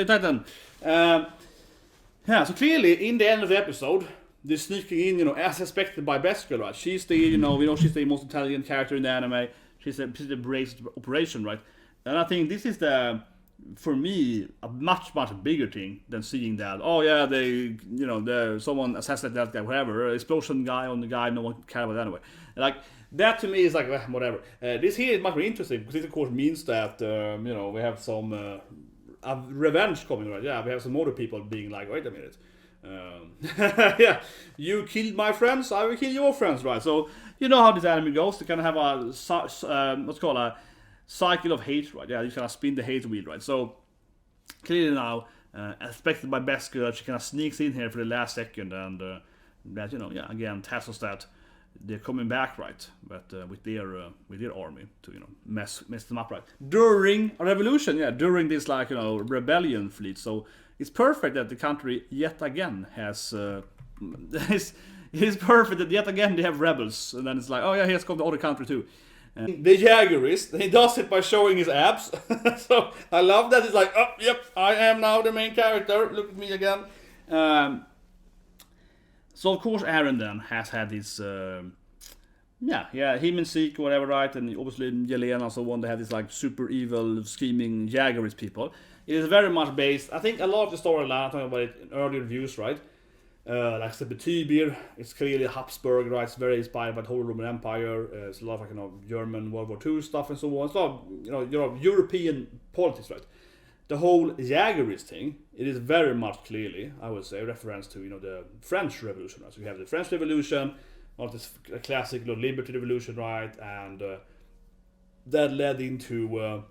Titan. Yeah, so clearly in the end of the episode, they're sneaking in, you know, as expected by Beskar, right? She's the, you know, she's the most intelligent character in the anime. She's the brace operation, right? And I think this is for me, a much bigger thing than seeing that. Oh yeah, someone assassinated that guy, whatever, explosion guy on the guy, no one cared about anyway. Like that to me is like whatever. This here is much more interesting because this of course means that we have some revenge coming, right? Yeah, we have some other people being like, wait a minute. Yeah, you killed my friends, I will kill your friends, right? So you know how this anime goes. They kind of have a cycle of hate, right? Yeah, you kind of spin the hate wheel, right? So clearly now, expected by Beskar, she kind of sneaks in here for the last second, and that again tells us that they're coming back, right? But with their army to mess them up, right? During a revolution, during this rebellion fleet. So it's perfect that the country yet again has. It's perfect that yet again they have rebels, and then it's like, oh yeah, here's come the other country too. The Yeagerist, he does it by showing his abs. So I love that. It's like, oh yep, I am now the main character. Look at me again. So of course Aaron then has had this, him and Zeke, whatever, right, and obviously Yelena, so on. They have this like super evil, scheming Yeagerist people. It is very much based. I think a lot of the storyline, I'm talking about it in earlier reviews, right? Like the Tybur, it's clearly Hapsburg, right? It's very inspired by the whole Roman Empire. It's a lot of German World War II stuff and so on. It's a lot of European politics, right? The whole Yeagerist thing, it is very much clearly, I would say, a reference to the French Revolution. Right? So we have the French Revolution, not this classic Liberty Revolution, right? And that led into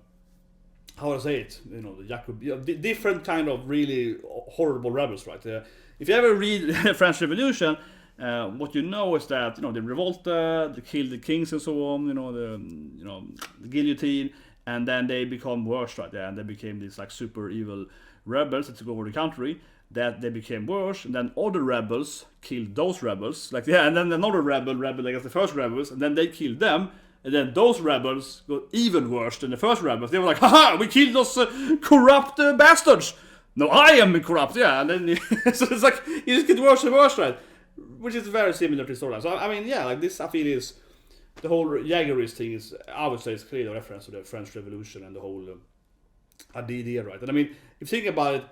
how do I say it? The different kind of really horrible rebels, right? If you ever read the French Revolution, what you know is that they revolted, they killed the kings and so on. The guillotine, and then they become worse, right? Yeah, and they became these like super evil rebels that took over the country. That they became worse, and then other rebels killed those rebels, and then another rebel against the first rebels, and then they killed them. And then those rebels got even worse than the first rebels. They were like, haha, we killed those corrupt bastards. No, I am corrupt, yeah. And then so it's like, it just gets worse and worse, right? Which is very similar to storyline. So I mean, like this, I feel is the whole Yeagerist thing is, I would say, it's clearly a reference to the French Revolution and the whole idea, right? And I mean, if you think about it,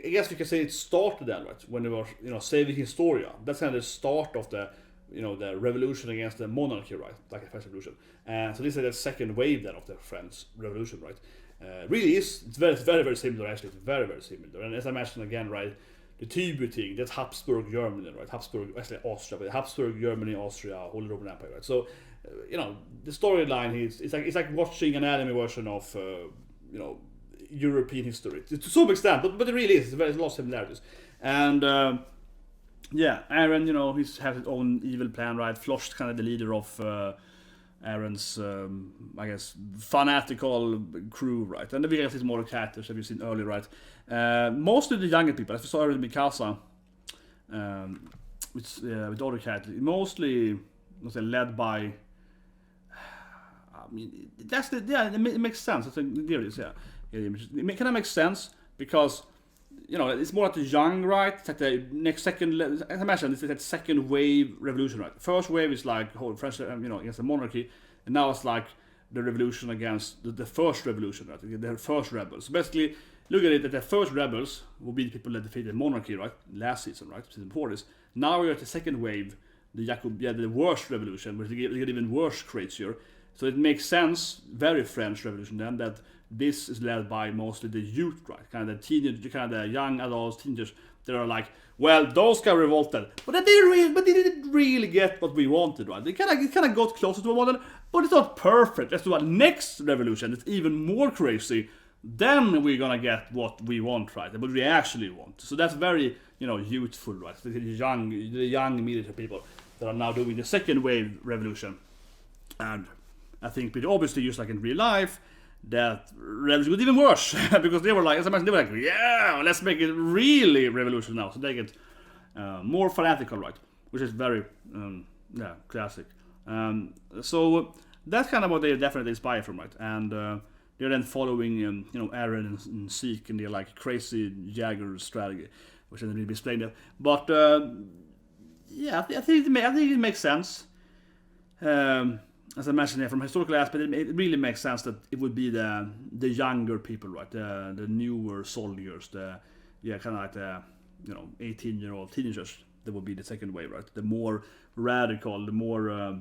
I guess you can say it started then, right? When they were, saving Historia. That's kind of the start of the revolution against the monarchy, right? Like the French Revolution. And so this is the second wave then of the French Revolution, right? Really is, it's very, very similar actually. It's very, very similar. And as I mentioned again, right, the Tybur thing, that's Habsburg Germany, right? Actually Austria, but Habsburg Germany, Austria, Holy Roman Empire, right? So, the storyline is, it's like watching an anime version of, European history to some extent, but it really is. There's a lot of similarities. And Aaron, he has his own evil plan, right? Floch kind of the leader of Aaron's, I guess, fanatical crew, right? And we have these more characters that we've seen earlier, right? Mostly the younger people, as we saw with Mikasa, with other characters, mostly, led by. I mean, it makes sense. I think there it is, yeah. It kind of makes sense because. It's more like the young, right? It's like the next second, as I mentioned, it's like that second wave revolution, right? First wave is like whole French, against the monarchy, and now it's like the revolution against the first revolution, right? The first rebels. So basically, look at it, that the first rebels will be the people that defeated the monarchy, right? Last season, right? Season before this. Now we're at the second wave, the worst revolution, which they get even worse, crazier. So it makes sense, very French Revolution then, that this is led by mostly the youth, right? Kind of the teenagers, kind of the young adults, teenagers. That are like, well, those guys revolted, but they didn't really get what we wanted, right? They kind of got closer to what we wanted, but it's not perfect. Let's do a next revolution that's even more crazy. Then we're gonna get what we want, right? What we actually want. So that's very, youthful, right? The young military people that are now doing the second wave revolution. And I think pretty obviously, just like in real life, that revolution got even worse because they were like, as I mentioned, they were like, yeah, let's make it really revolution now. So they get more fanatical, right? Which is very, classic. So that's kind of what they definitely inspire from, right? And they're then following Eren and Zeke and their like crazy Jäger strategy, which hasn't really been explained there. But I think it makes sense. As I mentioned here, from a historical aspect, it really makes sense that it would be the younger people, right? The newer soldiers, kind of like the 18-year-old teenagers. That would be the second wave, right? The more radical, the more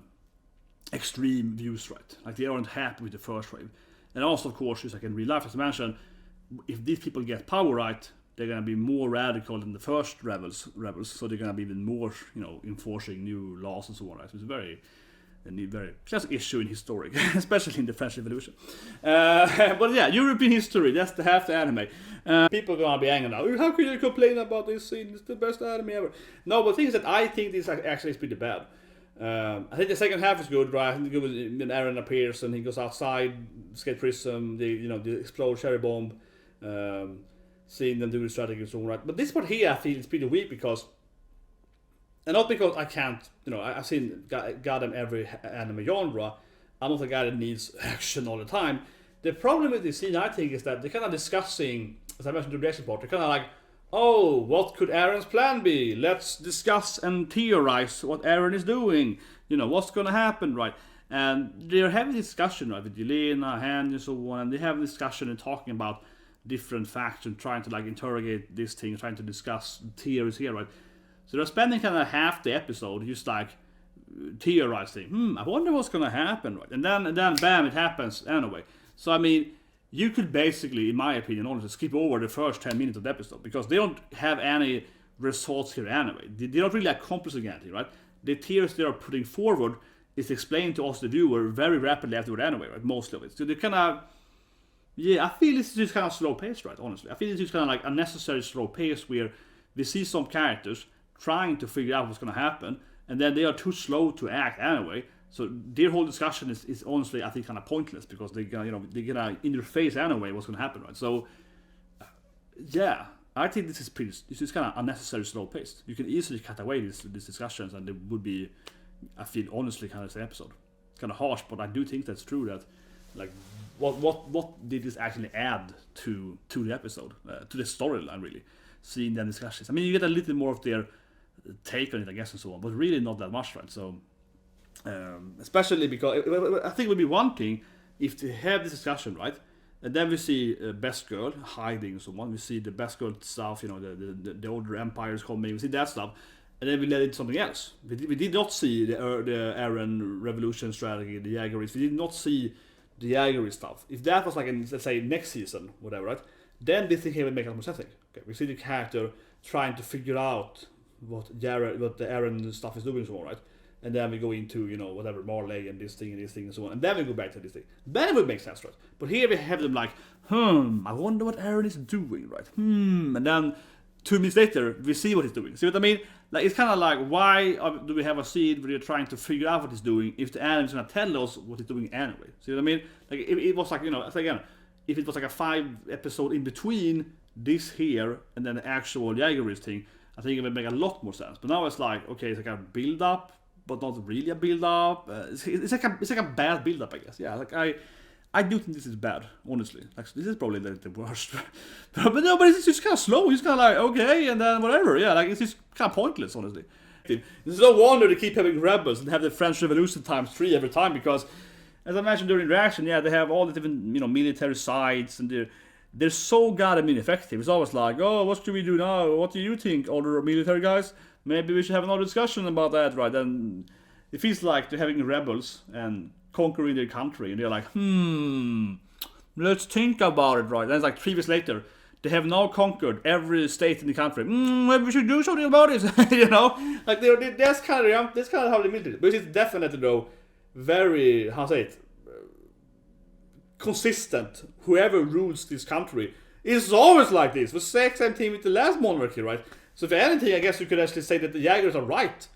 extreme views, right? Like they aren't happy with the first wave. And also, of course, just like in real life, as I mentioned, if these people get power right, they're gonna be more radical than the first rebels. So they're gonna be even more, enforcing new laws and so on, right? So it's very classic issue in history, especially in the French Revolution. But yeah, European history, that's half the anime. People are gonna be angry now. How can you complain about this scene? It's the best anime ever. No, but the thing is that I think this actually is pretty bad. I think the second half is good, right? I think it was when Eren appears and he goes outside, escape prison, the explode cherry bomb, seeing them do the strategy and so on, right? But this part here I feel is pretty weak because. And not because I can't, I've seen goddamn every anime genre. I'm not a guy that needs action all the time. The problem with this scene, I think, is that they're kind of discussing, as I mentioned in the reaction part, they're kind of like, oh, what could Eren's plan be? Let's discuss and theorize what Eren is doing. What's going to happen, right? And they're having this discussion, right, with Yelena, Hange, and so on, and they have a discussion and talking about different facts and trying to, like, interrogate this thing, trying to discuss theories here, right? So they're spending kind of half the episode just like theorizing. I wonder what's gonna happen, right? And then bam, it happens anyway. So I mean, you could basically, in my opinion, honestly, skip over the first 10 minutes of the episode because they don't have any results here anyway. They don't really accomplish anything, right? The theories they are putting forward is explained to us, the viewer, very rapidly afterward anyway, right? Most of it. So they kind of, I feel this is just kind of slow paced, right? Honestly, I feel it's just kind of like unnecessary slow pace where we see some characters trying to figure out what's going to happen, and then they are too slow to act anyway. So their whole discussion is honestly, I think, kind of pointless because they're gonna in your face anyway what's going to happen, right? So I think this is kind of unnecessary slow paced. You can easily cut away these discussions, and it would be, I feel, honestly, kind of an episode. It's kind of harsh, but I do think that's true. That like what did this actually add to the episode, to the storyline, really? Seeing the discussions. I mean, you get a little more of their take on it, I guess, and so on, but really not that much, right? So, especially because I think it would be one thing if they have this discussion, right? And then we see Best Girl hiding and so on. We see the Best Girl stuff, the older empires coming. We see that stuff, and then we let it something else. We did not see the Eren revolution strategy, the Yeagerists. We did not see the Yeagerist stuff. If that was like in, let's say, next season, whatever, right? Then this thing here would make a more sense. Okay, we see the character trying to figure out what the Eren stuff is doing, so on, right? And then we go into, whatever, Marley and this thing and so on. And then we go back to this thing. Then it would make sense, right? But here we have them like, I wonder what Eren is doing, right? And then 2 minutes later, we see what he's doing. See what I mean? Like, it's kind of like, why do we have a scene where you're trying to figure out what he's doing if the anime is going to tell us what he's doing anyway? See what I mean? Like, it was like, again, if it was like a 5-episode in between this here and then the actual Yeagerist thing, I think it would make a lot more sense. But now it's like, okay, it's like a build up, but not really a build up. It's like a bad build up, I guess. Yeah, like I do think this is bad, honestly. Like, this is probably the worst. but no, but it's just kind of slow. It's kind of like, okay, and then whatever. Yeah, like, it's just kind of pointless, honestly. There's no wonder they keep having rebels and have the French Revolution times 3 every time because, as I mentioned during the reaction, they have all the different military sites and they're so goddamn ineffective. It's always like, oh, what should we do now? What do you think, older military guys? Maybe we should have another discussion about that, right? And it feels like they're having rebels and conquering their country, and they're like, let's think about it, right? And it's like 3 years later, they have now conquered every state in the country. Maybe we should do something about it, Like that's kind of how they military. But it's definitely though very, consistent. Whoever rules this country is always like this. The same thing with the last monarchy, right? So if anything, I guess you could actually say that the Jägers are right?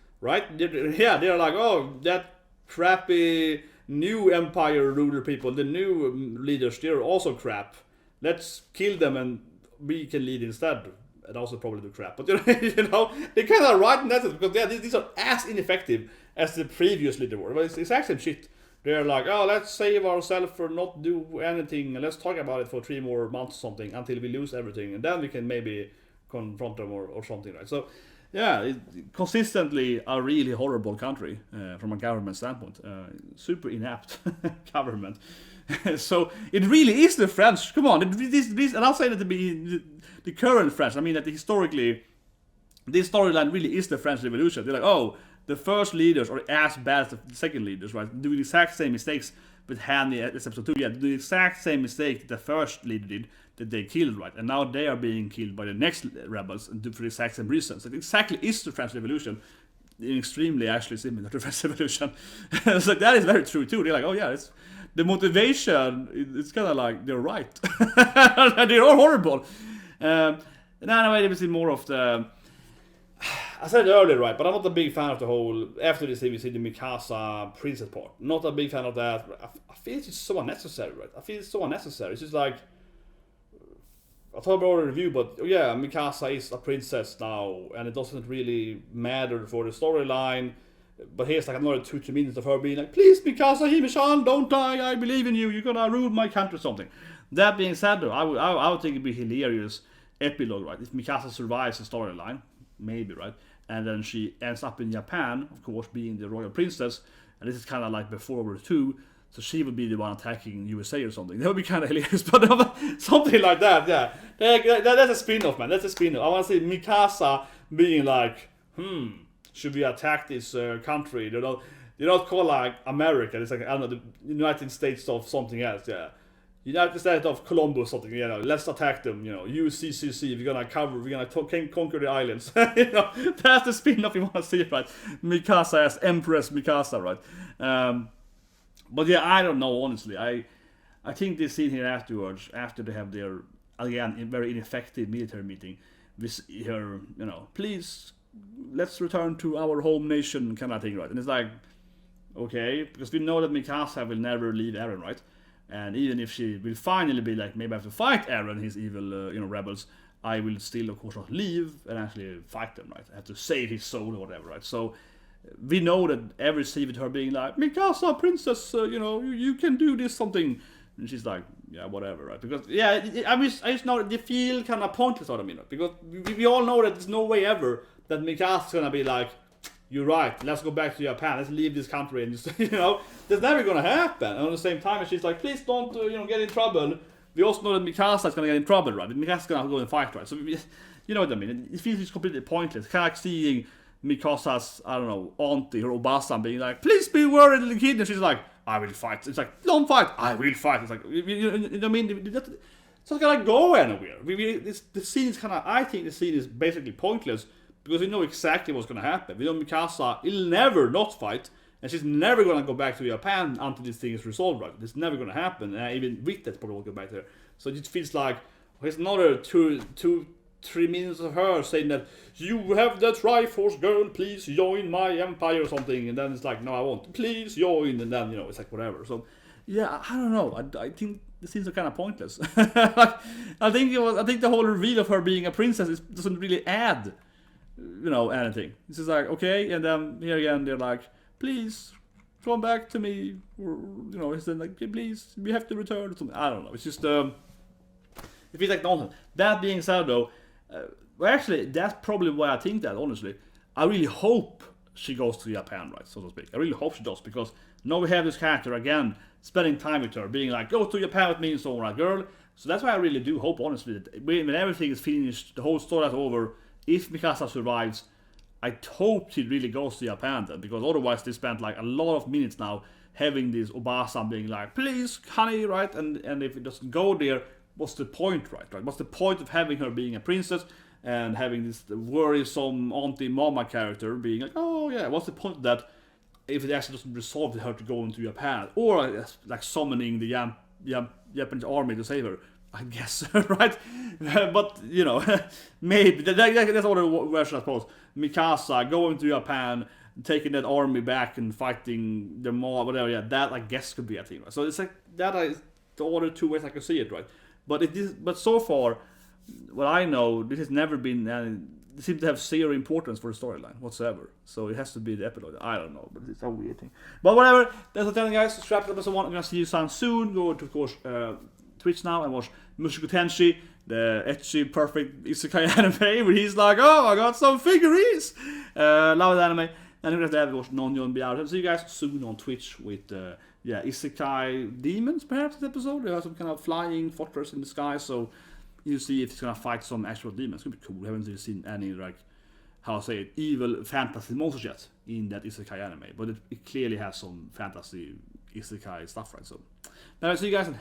They're like, oh, that crappy new empire ruler people, the new leaders, they're also crap. Let's kill them and we can lead instead. And also probably do crap. But they're kind of right in that sense because these are as ineffective as the previous leader were. But it's actually shit. They're like, oh, let's save ourselves for not do anything, and let's talk about it for 3 more months or something until we lose everything, and then we can maybe confront them or something, right? So, yeah, consistently a really horrible country from a government standpoint. Super inept government. So it really is the French. Come on, and I'll say that to be the current French. I mean that historically, this storyline really is the French Revolution. They're like, oh, the first leaders are as bad as the second leaders, right? Doing the exact same mistakes with Hange at episode 2. Yeah, do the exact same mistake that the first leader did, that they killed, right? And now they are being killed by the next rebels and for the exact same reasons. It exactly is the French Revolution. Extremely actually similar to the French Revolution. So that is very true too. They're like, oh yeah, it's the motivation. It's kind of like they're right. They're all horrible. And anyway, we see more of the. I said it earlier, right? But I'm not a big fan of the whole. After this, we see the Mikasa princess part. Not a big fan of that. I feel it's just so unnecessary, right? I feel it's so unnecessary. It's just like. I thought about the review, but yeah, Mikasa is a princess now, and it doesn't really matter for the storyline. But here's like another 2-3 minutes of her being like, please, Mikasa Hime-chan, don't die, I believe in you, you're gonna rule my country or something. That being said, though, I would think it'd be hilarious epilogue, right? If Mikasa survives the storyline, maybe, right? And then she ends up in Japan, of course, being the royal princess, and this is kind of like before World War II. So she would be the one attacking USA or something. That would be kind of hilarious, but something like that, yeah. That's a spin-off, man. That's a spin-off. I want to see Mikasa being like, should we attack this country? They're not called like America. It's like, I don't know, the United States of something else, yeah. United States of Columbus, something, you know. Let's attack them, you know. UCCC, we're gonna conquer the islands. You know, that's the spin-off you want to see, right? Mikasa as Empress Mikasa, right? But yeah, I don't know, honestly. I think this scene here afterwards, after they have their, again, very ineffective military meeting, we see her, you know, please, let's return to our home nation kind of thing, right? And it's like, okay, because we know that Mikasa will never leave Eren, right? And even if she will finally be like, maybe I have to fight Eren, his evil, rebels, I will still, of course, not leave and actually fight them, right? I have to save his soul or whatever, right? So, we know that every scene with her being like, Mikasa, princess, you can do this something. And she's like, yeah, whatever, right? Because, yeah, I just know that they feel kind of pointless out of me, because we all know that there's no way ever that Mikasa's gonna be like, you're right, let's go back to Japan, let's leave this country, and just, that's never gonna happen. And at the same time, she's like, please don't, get in trouble. We also know that Mikasa's gonna get in trouble, right? Mikasa's gonna go and fight, right? So, you know what I mean? It feels completely pointless. Kind of like seeing Mikasa's, I don't know, auntie or Obasan being like, please be worried, little kid, and she's like, I will fight. It's like, don't fight, I will fight. It's like, you know what I mean? It's not gonna go anywhere. The scene is I think the scene is basically pointless, because we know exactly what's gonna happen. We know Mikasa will never not fight, and she's never gonna go back to Japan until this thing is resolved, right? It's never gonna happen, and even with that, probably won't go back there. So it just feels like, there's another 2-3 minutes of her saying that, you have the Triforce girl, please join my empire or something, and then it's like, no, I won't, please join, and then, it's like whatever. So, yeah, I don't know, I think the scenes are kind of pointless. I think the whole reveal of her being a princess doesn't really add, anything. It's just like, okay, and then here again, they're like, please, come back to me, or, it's then like, please, we have to return, or something. I don't know, it's just, it feels like nonsense. That being said, though, well, actually, that's probably why I think that, honestly. I really hope she goes to Japan, right, so to speak. I really hope she does, because now we have this character, again, spending time with her, being like, go to Japan with me and so on, right, girl. So that's why I really do hope, honestly, that when everything is finished, the whole story is over, if Mikasa survives, I hope she really goes to Japan then, because otherwise they spent like a lot of minutes now having this Obasan being like, please, honey, right, and if it doesn't go there, what's the point, right? What's the point of having her being a princess and having this worrisome auntie mama character being like, oh yeah, what's the point of that if it actually doesn't resolve her to go into Japan, or like summoning the Japanese army to save her? I guess, right? But maybe that's all version, I suppose. Mikasa going to Japan, taking that army back and fighting the mob, whatever. Yeah, that I guess could be a thing. Right? So it's like that is the other 2 ways I can see it, right? But so far, what I know, this has never been seem to have zero importance for the storyline whatsoever. So it has to be the epilogue. I don't know, but it's a weird thing. But whatever. That's what I'm telling you guys. Subscribe to episode 1. I'm gonna see you soon. Go to, of course, Twitch now and watch Mushoku Tensei, the ecchi perfect isekai anime where he's like, oh, I got some figurines. Love that anime. And we're gonna watch Non-Yon Biar. See you guys soon on Twitch with isekai demons, perhaps this episode. There are some kind of flying fortress in the sky, so you see if he's gonna fight some actual demons. It's gonna be cool. We haven't really seen any, like, how I say it, evil fantasy monsters yet in that isekai anime, but it clearly has some fantasy isekai stuff, right? So, now I see you guys and